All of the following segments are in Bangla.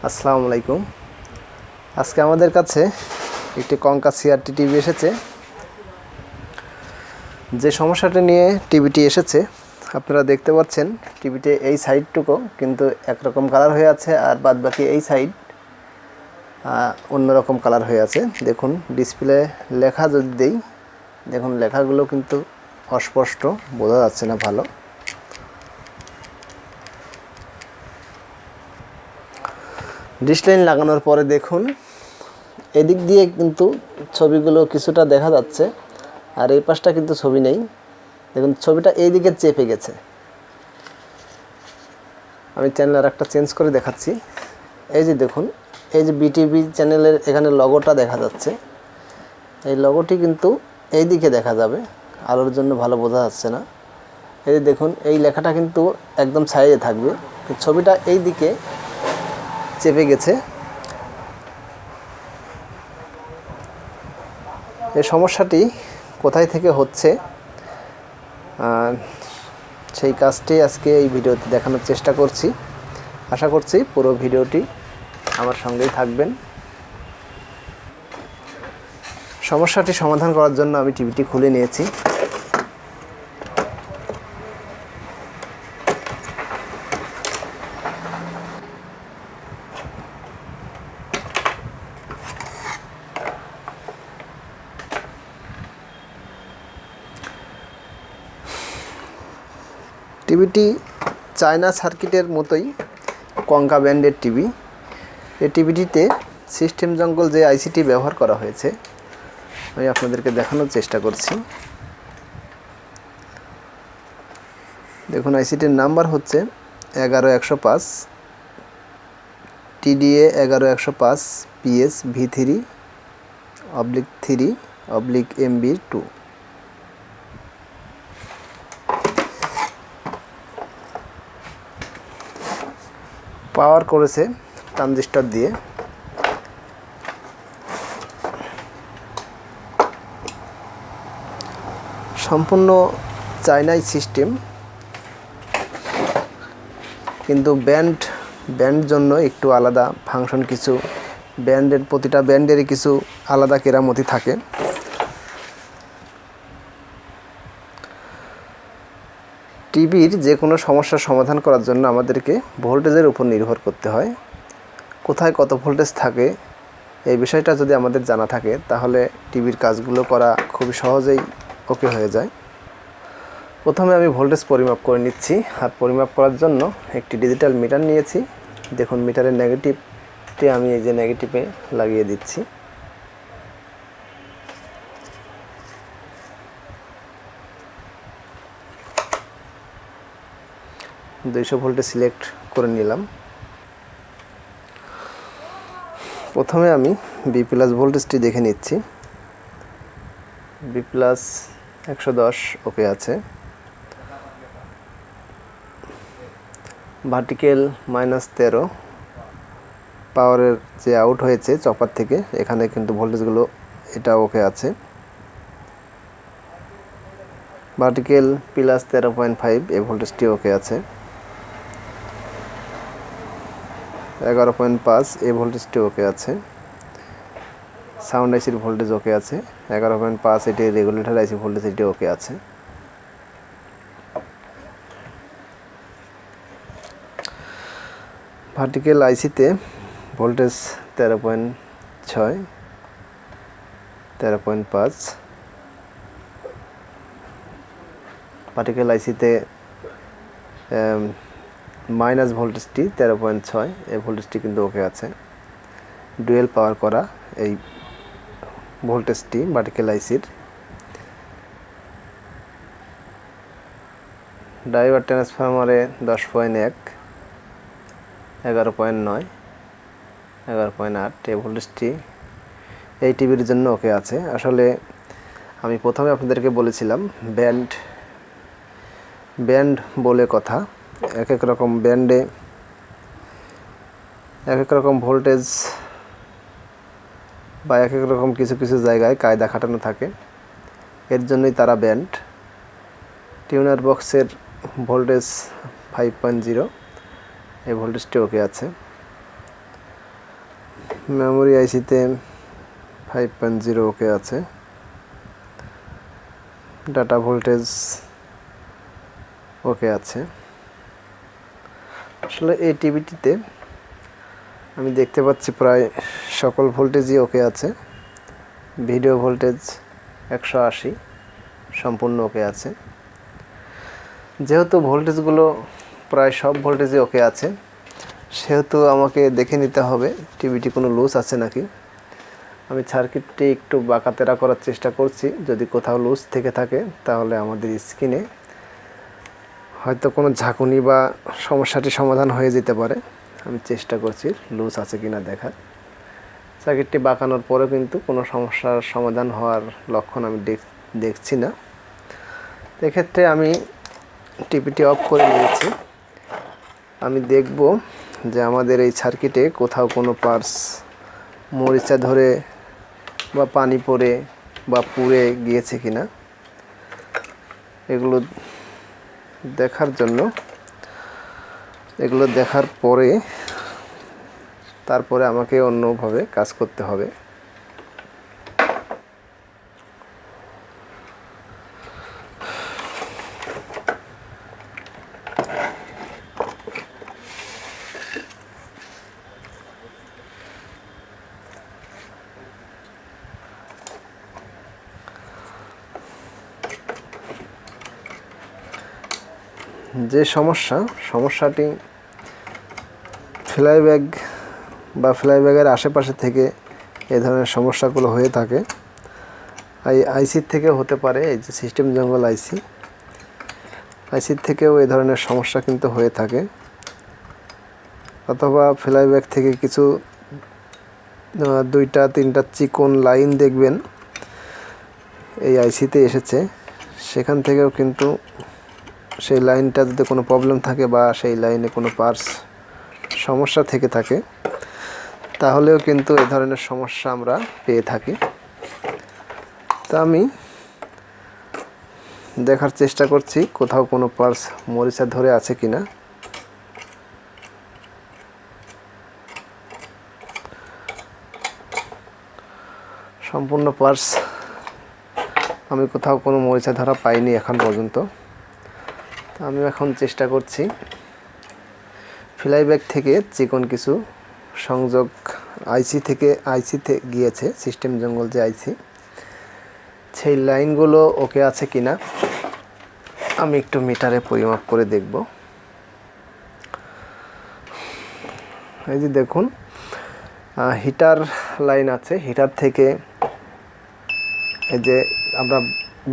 আসসালামু আলাইকুম। আজকে আমাদের কাছে একটি কঙ্কা সিআরটি টিভি এসেছে। যে সমস্যাটা নিয়ে টিভিটি এসেছে আপনারা দেখতে পাচ্ছেন, টিভিতে এই সাইডটুকু কিন্তু একরকম কালার হয়ে আছে, আর বাদবাকি এই সাইড অন্যরকম কালার হয়ে আছে। দেখুন ডিসপ্লে লেখা যদি দেই, দেখুন লেখাগুলো কিন্তু অস্পষ্ট, বোঝা যাচ্ছে না ভালো। ডিশ লাইন লাগানোর পরে দেখুন এদিক দিয়ে কিন্তু ছবিগুলো কিছুটা দেখা যাচ্ছে, আর এই পাশটা কিন্তু ছবি নেই। দেখুন ছবিটা এই দিকে চেপে গেছে। আমি চ্যানেল আর একটা চেঞ্জ করে দেখাচ্ছি। এই যে দেখুন, এই যে বিটিভি চ্যানেলের এখানে লগোটা দেখা যাচ্ছে, এই লগোটি কিন্তু এই দিকে দেখা যাবে, আলোর জন্য ভালো বোঝা যাচ্ছে না। এই যে দেখুন এই লেখাটা কিন্তু একদম সাইডে থাকবে, ছবিটা এই দিকে চেপে গেছে। এই সমস্যাটি কোথায় থেকে হচ্ছে সেই কাজটি আজকে এই ভিডিওতে দেখানোর চেষ্টা করছি। আশা করছি পুরো ভিডিওটি আমার সঙ্গেই থাকবেন। সমস্যাটি সমাধান করার জন্য আমি টিভিটি খুলে নিয়েছি। টিভিটি চায়না সার্কিটের মতোই কঙ্কা ব্র্যান্ডের টিভি। এই টিভিটিতে সিস্টেম জঙ্গল যে আইসিটি ব্যবহার করা হয়েছে আমি আপনাদেরকে দেখানোর চেষ্টা করছি। দেখুন আইসিটির নাম্বার হচ্ছে 11105 TDA 11105 PS V3/3/MB2। পাওয়ার করেছে ট্রানজিস্টর দিয়ে। সম্পূর্ণ চাইনাই সিস্টেম, কিন্তু ব্যান্ড জন্য একটু আলাদা ফাংশন, কিছু ব্যান্ডের প্রতিটা ব্যান্ডেরই কিছু আলাদা কেরামতি থাকে। টিভির যে কোনো সমস্যার সমাধান করার জন্য আমাদেরকে ভোল্টেজের উপর নির্ভর করতে হয়। কোথায় কত ভোল্টেজ থাকে এই বিষয়টা যদি আমাদের জানা থাকে তাহলে টিভির কাজগুলো করা খুবই সহজেই ওকে হয়ে যায়। প্রথমে আমি ভোল্টেজ পরিমাপ করে নিচ্ছি, আর পরিমাপ করার জন্য একটি ডিজিটাল মিটার নিয়েছি। দেখুন মিটারের নেগেটিভটি আমি এই যে নেগেটিভে লাগিয়ে দিচ্ছি। দুইশো ভোল্টে সিলেক্ট করে নিলাম। প্রথমে আমি বি প্লাস ভোল্টেজটি দেখে নিচ্ছি। বি প্লাস 110 ওকে আছে। ভার্টিক্যাল -13 পাওয়ারের যে আউট হয়েছে চপার থেকে, এখানে কিন্তু ভোল্টেজগুলো এটা ওকে আছে। ভার্টিক্যাল +13.5 এই ভোল্টেজটি ওকে আছে। 11.5 এই ভোল্টেজটি ওকে আছে। সাউন্ড আইসির ভোল্টেজ ওকে আছে। 11.5 এটি রেগুলেটর আইসি ভোল্টেজ, এটি ওকে আছে। ভার্টিক্যাল আইসিতে ভোল্টেজ 13.6 13.5। ভার্টিক্যাল আইসিতে মাইনাস ভোল্টেজটি 13.6 এই ভোল্টেজটি কিন্তু ওকে আছে। ডুয়েল পাওয়ার করা এই ভোল্টেজটি ভার্টিক্যাল আইসির। ড্রাইভার ট্রান্সফরমারে 10.1 11.9 11.8 এই ভোল্টেজটি এই টিভির জন্য ওকে আছে। আসলে আমি প্রথমে আপনাদেরকে বলেছিলাম ব্যান্ড বলে কথা, এক এক রকম ব্যান্ডে এক এক রকম ভোল্টেজ বা এক এক রকম কিছু কিছু জায়গায় কায়দা খাটানো থাকে, এর জন্যই তারা ব্যান্ড। টিউনার বক্সের ভোল্টেজ 5.0 এই ভোল্টেজটি ওকে আছে। মেমোরি আইসিতে 5.0 ওকে আছে। ডাটা ভোল্টেজ ওকে আছে। আসলে এই টিভিটিতে আমি দেখতে পাচ্ছি প্রায় সকল ভোল্টেজই ওকে আছে। ভিডিও ভোল্টেজ 180 সম্পূর্ণ ওকে আছে। যেহেতু ভোল্টেজগুলো প্রায় সব ভোল্টেজই ওকে আছে, সেহেতু আমাকে দেখে নিতে হবে টিভিটি কোনো লুজ আছে নাকি। আমি সার্কিটটি একটু বাঁকাতেরা করার চেষ্টা করছি। যদি কোথাও লুজ থেকে থাকে তাহলে আমাদের স্ক্রিনে হয়তো কোনো ঝাঁকুনি বা সমস্যাটি সমাধান হয়ে যেতে পারে। আমি চেষ্টা করছি লুজ আছে কিনা দেখার। সার্কিটটি বাঁকানোর পরেও কিন্তু কোনো সমস্যার সমাধান হওয়ার লক্ষণ আমি দেখছি না। এক্ষেত্রে আমি টিভিটি অফ করে নিয়েছি। আমি দেখব যে আমাদের এই সার্কিটে কোথাও কোনো পার্টস মরিচা ধরে বা পানি পড়ে বা পুড়ে গিয়েছে কিনা, এগুলো দেখার পরে তারপরে আমাকে অন্যভাবে কাজ করতে হবে। যে সমস্যাটি ফ্লাইব্যাগ বা ফ্লাইব্যাগের আশেপাশে থেকে এই ধরনের সমস্যাগুলো হয়ে থাকে। আইসির থেকেও হতে পারে। এই যে সিস্টেম জঙ্গল আইসির থেকেও এই ধরনের সমস্যা কিন্তু হয়ে থাকে, অথবা ফ্লাইব্যাগ থেকে কিছু 2-3টা চিকন লাইন দেখবেন এই আইসিতে এসেছে। সেখান থেকেও কিন্তু সেই লাইনটা যদি কোনো প্রবলেম থাকে বা সেই লাইনে কোনো পার্টস সমস্যা থেকে থাকে, তাহলেও কিন্তু এই ধরনের সমস্যা আমরা পেয়ে থাকি। তা আমি দেখার চেষ্টা করছি কোথাও কোনো পার্টস মরিচা ধরে আছে কিনা। সম্পূর্ণ পার্টস আমি কোথাও কোনো মরিচা ধরা পাইনি এখন পর্যন্ত। আমি এখন চেষ্টা করছি ফ্লাইব্যাগ থেকে চিকন কিছু সংযোগ আইসিতে গিয়েছে, সিস্টেম জঙ্গল যে আইসি, সেই লাইনগুলো ওকে আছে কিনা আমি একটু মিটারে পরিমাপ করে দেখব। এই যে দেখুন, হিটার লাইন আছে। হিটার থেকে এই যে আমরা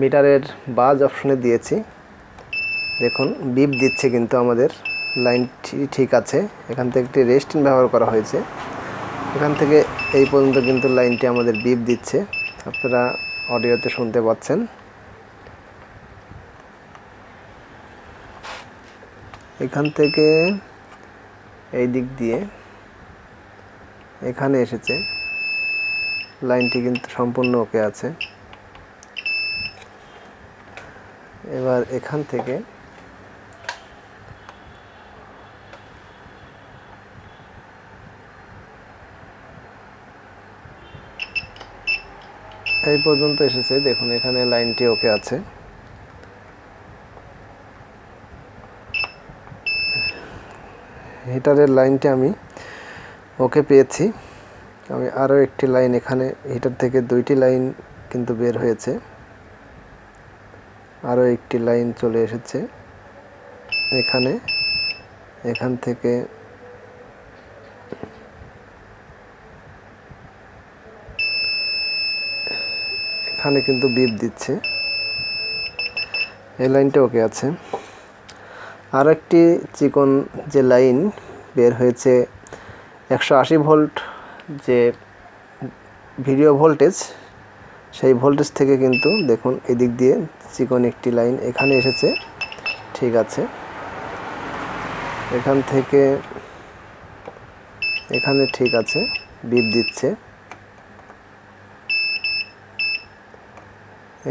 মিটারের বাজ অপশনে দিয়েছি, দেখুন বিপ দিচ্ছে, কিন্তু আমাদের লাইনটি ঠিক আছে। এখান থেকে একটি রেস্টিন ব্যবহার করা হয়েছে। এখান থেকে এই পর্যন্ত কিন্তু লাইনটি আমাদের বিপ দিচ্ছে, আপনারা অডিওতে শুনতে পাচ্ছেন। এখান থেকে এই দিক দিয়ে এখানে এসেছে, লাইনটি কিন্তু সম্পূর্ণ ওকে আছে। এবার এখান থেকে এই পর্যন্ত এসেছে, দেখুন এখানে লাইনটি ওকে আছে। হিটারের লাইনটি আমি ওকে পেয়েছি। আমি আরও একটি লাইন এখানে, হিটার থেকে 2টি লাইন কিন্তু বের হয়েছে, আরও একটি লাইন চলে এসেছে এখানে। এখান থেকে এখানে কিন্তু বিপ দিচ্ছে, এই লাইনটা ওকে আছে। আর একটি চিকন যে লাইন বের হয়েছে 180 ভোল্ট যে ভিডিও ভোল্টেজ, সেই ভোল্টেজ থেকে কিন্তু দেখুন এদিক দিয়ে চিকন একটি লাইন এখানে এসেছে, ঠিক আছে। এখান থেকে এখানে ঠিক আছে, বিপ দিচ্ছে।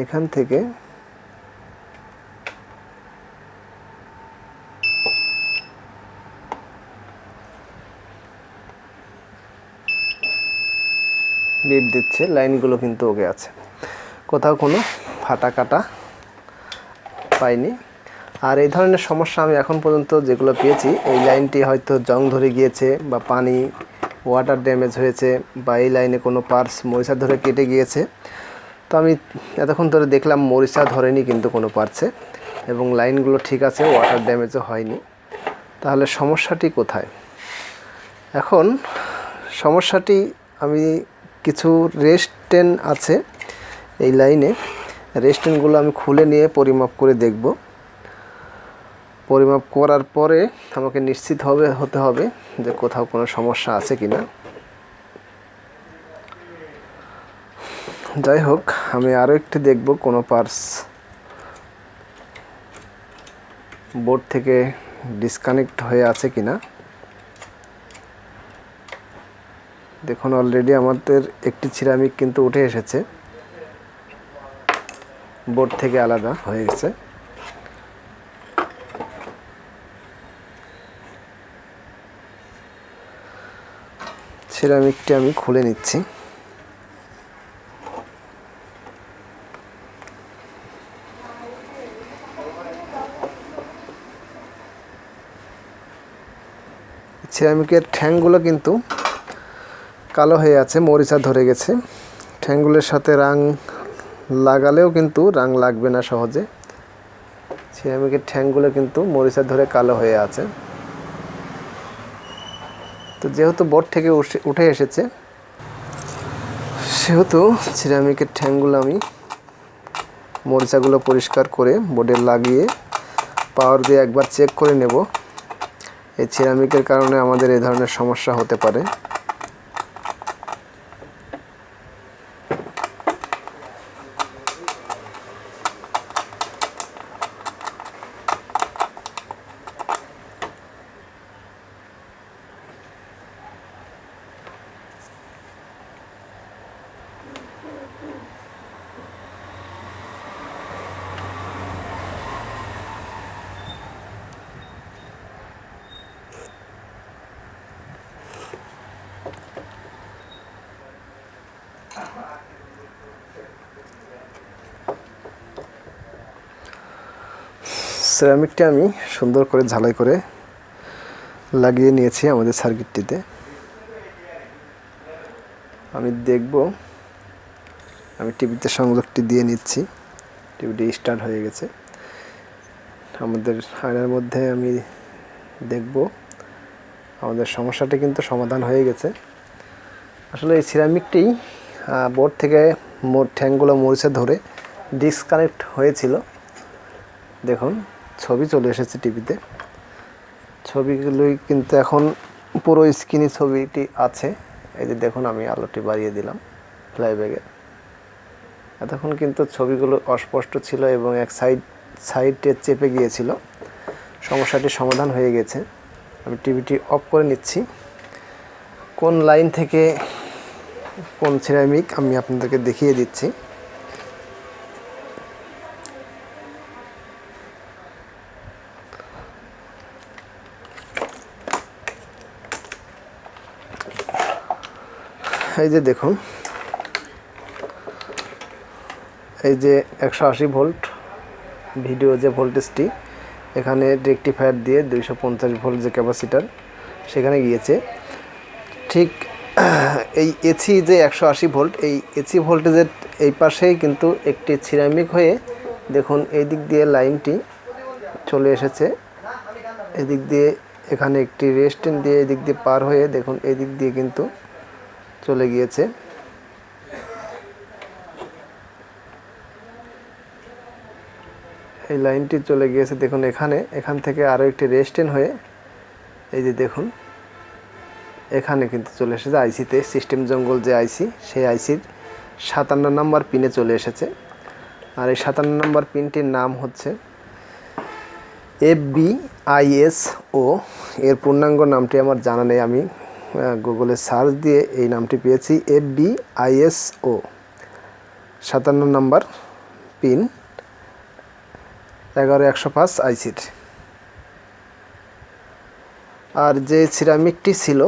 এখান থেকে বিপ দিচ্ছে, লাইনগুলো কিন্তু ওকে আছে, কোথাও কোনো ফাটা কাটা পাইনি। আর এই ধরনের সমস্যা আমি এখন পর্যন্ত যেগুলো পেয়েছি, এই লাইনটি হয়তো জং ধরে গিয়েছে বা পানি ওয়াটার ড্যামেজ হয়েছে বা এই লাইনে কোনো পার্টস মরিচা ধরে কেটে গিয়েছে। তো আমি এতক্ষণ ধরে দেখলাম মরিচা ধরেনি কিন্তু কোনো পার্টসে, এবং লাইনগুলো ঠিক আছে, ওয়াটার ড্যামেজও হয়নি। তাহলে সমস্যাটি কোথায়? এখন সমস্যাটি, আমি কিছু রেস্টেন আছে এই লাইনে, রেস্টেনগুলো আমি খুলে নিয়ে পরিমাপ করে দেখব। পরিমাপ করার পরে আমাকে নিশ্চিত হতে হবে যে কোথাও কোনো সমস্যা আছে কিনা। যাই হোক, আমি আরও একটি দেখব কোনো পার্টস বোর্ড থেকে ডিসকানেক্ট হয়ে আছে কিনা। দেখুন অলরেডি আমাদের একটি সিরামিক কিন্তু উঠে এসেছে, বোর্ড থেকে আলাদা হয়ে গেছে। সিরামিকটি আমি খুলে নিচ্ছি। সিরামিকের ঠ্যাংগুলো কিন্তু কালো হয়ে আছে, মরিচা ধরে গেছে। ঠ্যাংগুলোর সাথে রাং লাগালেও কিন্তু রাং লাগবে না সহজে। সিরামিকের ঠ্যাংগুলো কিন্তু মরিচা ধরে কালো হয়ে আছে। তো যেহেতু বোর্ড থেকে উঠে এসেছে, সেহেতু সিরামিকের ঠ্যাংগুলো আমি মরিচাগুলো পরিষ্কার করে বোর্ডে লাগিয়ে পাওয়ার দিয়ে একবার চেক করে নেব। এই সিরামিকের কারণে আমাদের এই ধরনের সমস্যা হতে পারে। সিরামিকটা আমি সুন্দর করে ঝালাই করে লাগিয়ে নিয়েছি আমাদের সার্কিটটিতে। আমি দেখব, আমি টিভিতে সংযোগটি দিয়ে নিচ্ছি। টিভিটি স্টার্ট হয়ে গেছে। আমাদের আয়নার মধ্যে আমি দেখব আমাদের সমস্যাটি কিন্তু সমাধান হয়ে গেছে। আসলে এই সিরামিকটি বোর্ড থেকে ঠ্যাংগুলো মরিচা ধরে ডিসকানেক্ট হয়েছিল। দেখুন ছবি চলে এসেছে টিভিতে। ছবিগুলোই কিন্তু এখন পুরো স্ক্রিনে ছবিটি আছে। এই যে দেখুন, আমি আলোটি বাড়িয়ে দিলাম প্লাইব্যাগে। এতক্ষণ কিন্তু ছবিগুলো অস্পষ্ট ছিল এবং এক সাইডে চেপে গিয়েছিল। সমস্যাটি সমাধান হয়ে গেছে। আমি টিভিটি অফ করে নিচ্ছি। কোন লাইন থেকে কোন সিরামিক আমি আপনাদেরকে দেখিয়ে দিচ্ছি। এই যে দেখুন, এই যে 180 ভোল্ট ভিডিও যে ভোল্টেজটি, এখানে রেকটিফায়ার দিয়ে 250 ভোল্ট যে ক্যাপাসিটার সেখানে গিয়েছে। ঠিক এই এসি যে 180 ভোল্ট, এই এসি ভোল্টেজের এই পাশেই কিন্তু একটি সিরামিক হয়ে দেখুন এই দিক দিয়ে লাইনটি চলে এসেছে। এদিক দিয়ে এখানে একটি রেস্টেন দিয়ে এদিক দিয়ে পার হয়ে দেখুন এই দিক দিয়ে কিন্তু চলে গিয়েছে। এই লাইনটি চলে গিয়েছে দেখুন এখান থেকে আরও একটি রেস্টেন হয়ে এই যে দেখুন এখানে কিন্তু চলে এসেছে আইসিতে, সিস্টেম জঙ্গল যে আইসি, সেই আইসির 57 নম্বর পিনে চলে এসেছে। আর এই 57 নম্বর পিনটির নাম হচ্ছে FBISO। এর পূর্ণাঙ্গ নামটি আমার জানা নেই, আমি গুগলে সার্চ দিয়ে এই নামটি পেয়েছি। FBISO 57 নম্বর পিন 11105 আইসির। আর যে সিরামিকটি ছিল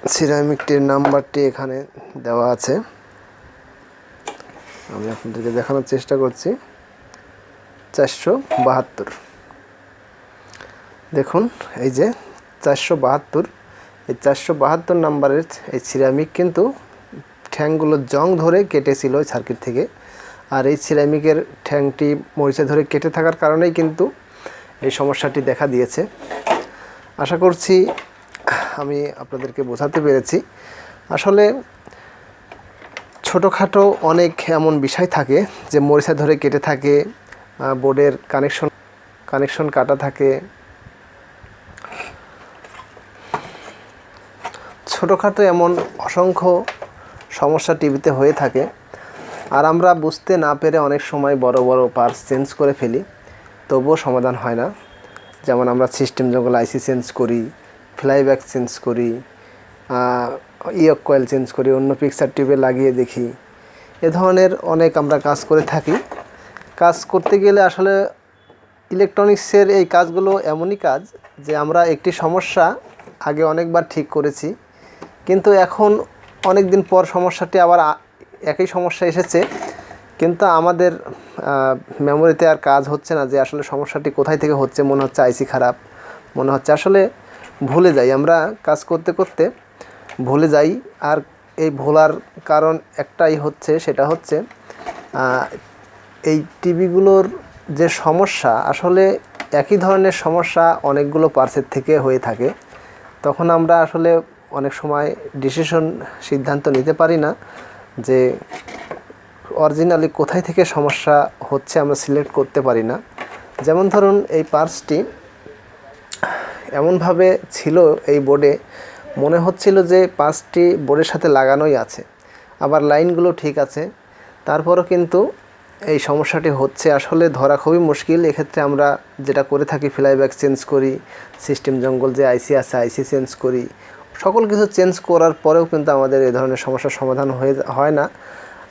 সিরামিকটির নাম্বারটি এখানে দেওয়া আছে, আমি আপনাদেরকে দেখানোর চেষ্টা করছি। 472। দেখুন এই যে 472, এই 472 নাম্বারের এই সিরামিক কিন্তু ঠ্যাংগুলো জং ধরে কেটেছিল ওই সার্কিট থেকে। আর এই সিরামিকের ঠ্যাংটি মরিচা ধরে কেটে থাকার কারণেই কিন্তু এই সমস্যাটি দেখা দিয়েছে। আশা করছি আমি আপনাদেরকে বোঝাতে পেরেছি। আসলে ছোটোখাটো অনেক এমন বিষয় থাকে যে মরিচা ধরে কেটে থাকে, বোর্ডের কানেকশন কাটা থাকে, ছোটোখাটো এমন অসংখ্য সমস্যা টিভিতে হয়ে থাকে। আর আমরা বুঝতে না পেরে অনেক সময় বড় বড় পার্টস চেঞ্জ করে ফেলি, তবুও সমাধান হয় না। যেমন আমরা সিস্টেম জঙ্গল আইসি চেঞ্জ করি, ফ্লাইব্যাক চেঞ্জ করি, ইয়ক কয়েল চেঞ্জ করি, অন্য পিকচার টিউবে লাগিয়ে দেখি, এ ধরনের অনেক আমরা কাজ করে থাকি। কাজ করতে গেলে আসলে ইলেকট্রনিক্সের এই কাজগুলো এমনই কাজ যে আমরা একটি সমস্যা আগে অনেকবার ঠিক করেছি, কিন্তু এখন অনেক দিন পর সমস্যাটি আবার একই সমস্যা এসেছে, কিন্তু আমাদের মেমোরিতে আর কাজ হচ্ছে না যে আসলে সমস্যাটি কোথায় থেকে হচ্ছে। মনে হচ্ছে আইসি খারাপ, মনে হচ্ছে, আসলে ভুলে যাই, আমরা কাজ করতে করতে ভুলে যাই। আর এই ভোলার কারণ একটাই হচ্ছে, সেটা হচ্ছে এই টিভিগুলোর যে সমস্যা, আসলে একই ধরনের সমস্যা অনেকগুলো পার্টসের থেকে হয়ে থাকে। তখন আমরা আসলে অনেক সময় সিদ্ধান্ত নিতে পারি না যে অরিজিনালি কোথায় থেকে সমস্যা হচ্ছে, আমরা সিলেক্ট করতে পারি না। যেমন ধরুন এই পার্টসটি এমনভাবে ছিল এই বোর্ডে, মনে হচ্ছিল যে পার্টসটি বোর্ডের সাথে লাগানোই আছে, আবার লাইনগুলো ঠিক আছে, তারপরও কিন্তু এই সমস্যাটি হচ্ছে। আসলে ধরা খুবই মুশকিল। এক্ষেত্রে আমরা যেটা করে থাকি, ফ্লাইব্যাক চেঞ্জ করি, সিস্টেম জঙ্গল যে আইসি আছে আইসি চেঞ্জ করি, সকল কিছু চেঞ্জ করার পরেও কিন্তু আমাদের এই ধরনের সমস্যার সমাধান হয় না।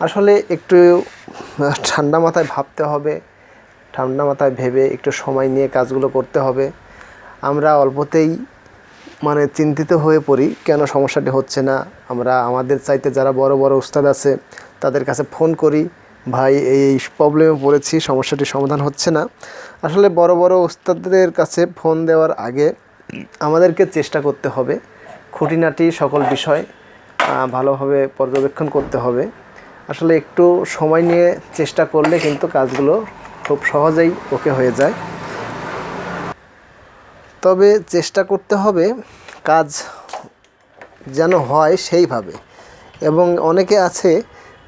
আসলে একটু ঠান্ডা মাথায় ভাবতে হবে, ঠান্ডা মাথায় ভেবে একটু সময় নিয়ে কাজগুলো করতে হবে। আমরা অল্পতেই চিন্তিত হয়ে পড়ি কেন সমস্যাটি হচ্ছে না। আমরা আমাদের চাইতে যারা বড় বড় উস্তাদ আছে তাদের কাছে ফোন করি, ভাই এই প্রবলেমে পড়েছি, সমস্যাটি সমাধান হচ্ছে না। আসলে বড় বড় উস্তাদদের কাছে ফোন দেওয়ার আগে আমাদেরকে চেষ্টা করতে হবে, খুঁটিনাটি সকল বিষয় ভালোভাবে পর্যবেক্ষণ করতে হবে। আসলে একটু সময় নিয়ে চেষ্টা করলে কিন্তু কাজগুলো খুব সহজেই ওকে হয়ে যায়। তবে চেষ্টা করতে হবে কাজ যেন হয় সেইভাবে। এবং অনেকে আছে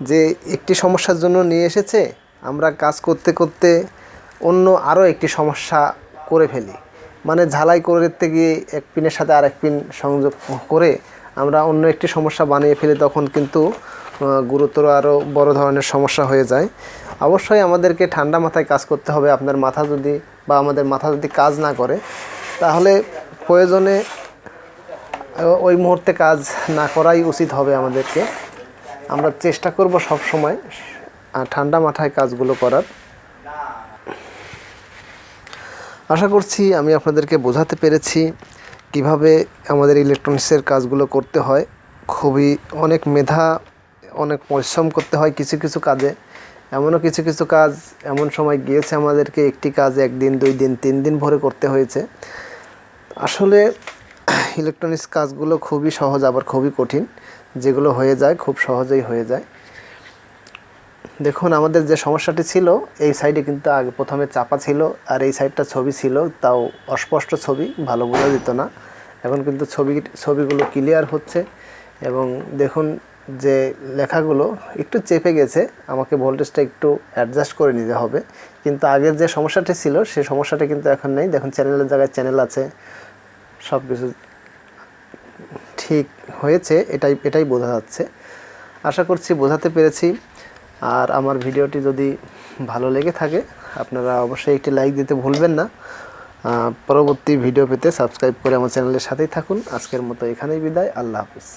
যে একটি সমস্যার জন্য নিয়ে এসেছে, আমরা কাজ করতে করতে অন্য আরও একটি সমস্যা করে ফেলি, ঝালাই করতে গিয়ে এক পিনের সাথে আরেক পিন সংযোগ করে আমরা অন্য একটি সমস্যা বানিয়ে ফেলি, তখন কিন্তু গুরুতর আরও বড় ধরনের সমস্যা হয়ে যায়। অবশ্যই আমাদেরকে ঠান্ডা মাথায় কাজ করতে হবে। আপনার মাথা যদি বা আমাদের মাথা যদি কাজ না করে, তাহলে প্রয়োজনে ওই মুহূর্তে কাজ না করাই উচিত হবে আমাদেরকে। আমরা চেষ্টা করব সব সময় ঠান্ডা মাথায় কাজগুলো করার। আশা করছি আমি আপনাদেরকে বোঝাতে পেরেছি কিভাবে আমাদের ইলেকট্রনিক্সের কাজগুলো করতে হয়। খুবই অনেক মেধা, অনেক পরিশ্রম করতে হয় কিছু কিছু কাজে। এমনও কিছু কিছু কাজ এমন সময় গিয়েছে আমাদেরকে একটি কাজ 1 দিন 2 দিন 3 দিন ভরে করতে হয়েছে। আসলে ইলেকট্রনিক্স কাজগুলো খুবই সহজ, আবার খুবই কঠিন। যেগুলো হয়ে যায় খুব সহজেই হয়ে যায়। দেখুন আমাদের যে সমস্যাটি ছিল, এই সাইডে কিন্তু আগে প্রথমে চাপা ছিল, আর এই সাইডটা ছবি ছিল, তাও অস্পষ্ট ছবি, ভালো বোঝা যেত না। এখন কিন্তু ছবিগুলো ক্লিয়ার হচ্ছে। এবং দেখুন যে লেখাগুলো একটু চেপে গেছে, আমাকে ভোল্টেজটা একটু অ্যাডজাস্ট করে নিতে হবে। কিন্তু আগের যে সমস্যাটি ছিল সেই সমস্যাটা কিন্তু এখন নেই। দেখুন চ্যানেলের জায়গায় চ্যানেল আছে, সব কিছু ঠিক হয়েছে, এটাই বোঝা যাচ্ছে। আশা করছি বোঝাতে পেরেছি। আর আমার ভিডিওটি যদি ভালো লেগে থাকে আপনারা অবশ্যই একটি লাইক দিতে ভুলবেন না। পরবর্তী ভিডিও পেতে সাবস্ক্রাইব করে আমার চ্যানেলের সাথেই থাকুন। আজকের মতো এখানেই বিদায়। আল্লাহ হাফিজ।